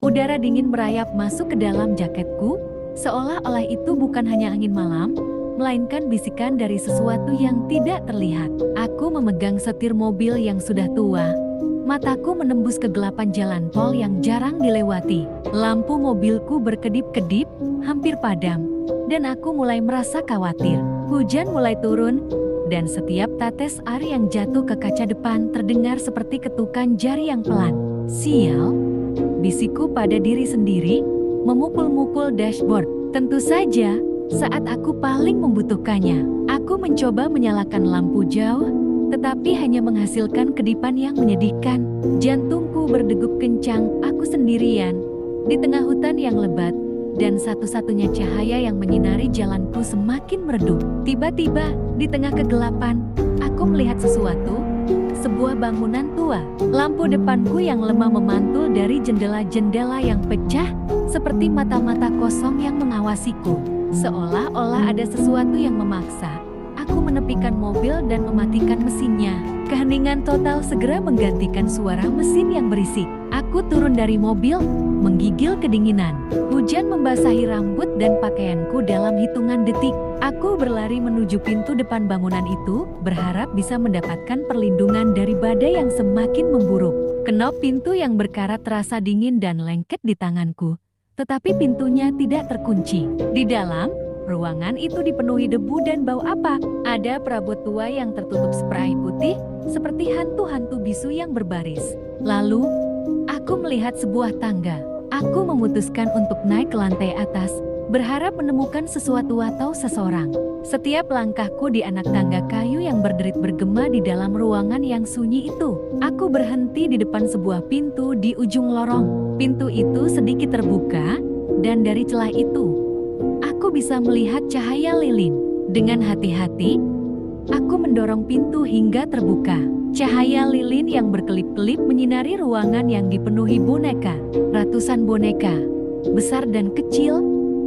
Udara dingin merayap masuk ke dalam jaketku, seolah-olah itu bukan hanya angin malam, melainkan bisikan dari sesuatu yang tidak terlihat. Aku memegang setir mobil yang sudah tua. Mataku menembus kegelapan jalan tol yang jarang dilewati. Lampu mobilku berkedip-kedip, hampir padam, dan aku mulai merasa khawatir. Hujan mulai turun, dan setiap tetes air yang jatuh ke kaca depan terdengar seperti ketukan jari yang pelan. Sial, bisikku pada diri sendiri, memukul-mukul dashboard. Tentu saja, saat aku paling membutuhkannya, aku mencoba menyalakan lampu jauh, tetapi hanya menghasilkan kedipan yang menyedihkan. Jantungku berdegup kencang, aku sendirian, di tengah hutan yang lebat, dan satu-satunya cahaya yang menyinari jalanku semakin meredup. Tiba-tiba, di tengah kegelapan, aku melihat sesuatu, sebuah bangunan tua. Lampu depanku yang lemah memantul dari jendela-jendela yang pecah, seperti mata-mata kosong yang mengawasiku. Seolah-olah ada sesuatu yang memaksa. Aku menepikan mobil dan mematikan mesinnya. Keheningan total segera menggantikan suara mesin yang berisik. Aku turun dari mobil, menggigil kedinginan. Hujan membasahi rambut dan pakaianku dalam hitungan detik. Aku berlari menuju pintu depan bangunan itu, berharap bisa mendapatkan perlindungan dari badai yang semakin memburuk. Kenop pintu yang berkarat terasa dingin dan lengket di tanganku. Tetapi pintunya tidak terkunci. Di dalam, ruangan itu dipenuhi debu dan bau apa. Ada perabot tua yang tertutup spray putih, seperti hantu-hantu bisu yang berbaris. Lalu, aku melihat sebuah tangga. Aku memutuskan untuk naik ke lantai atas, berharap menemukan sesuatu atau seseorang. Setiap langkahku di anak tangga kayu yang berderit bergema di dalam ruangan yang sunyi itu. Aku berhenti di depan sebuah pintu di ujung lorong. Pintu itu sedikit terbuka, dan dari celah itu, aku bisa melihat cahaya lilin. Dengan hati-hati, aku mendorong pintu hingga terbuka. Cahaya lilin yang berkelip-kelip menyinari ruangan yang dipenuhi boneka. Ratusan boneka, besar dan kecil,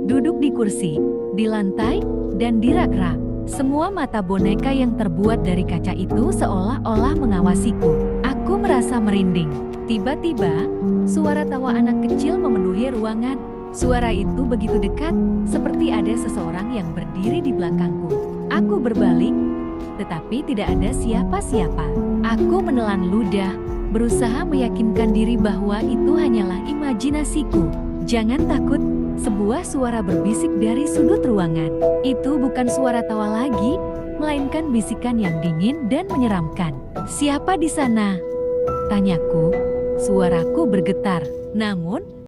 duduk di kursi, di lantai, dan di rak-rak. Semua mata boneka yang terbuat dari kaca itu seolah-olah mengawasiku. Aku merasa merinding. Tiba-tiba, suara tawa anak kecil memenuhi ruangan. Suara itu begitu dekat, seperti ada seseorang yang berdiri di belakangku. Aku berbalik, tetapi tidak ada siapa-siapa. Aku menelan ludah, berusaha meyakinkan diri bahwa itu hanyalah imajinasiku. Jangan takut, sebuah suara berbisik dari sudut ruangan. Itu bukan suara tawa lagi, melainkan bisikan yang dingin dan menyeramkan. "Siapa di sana?" tanyaku. Suaraku bergetar, namun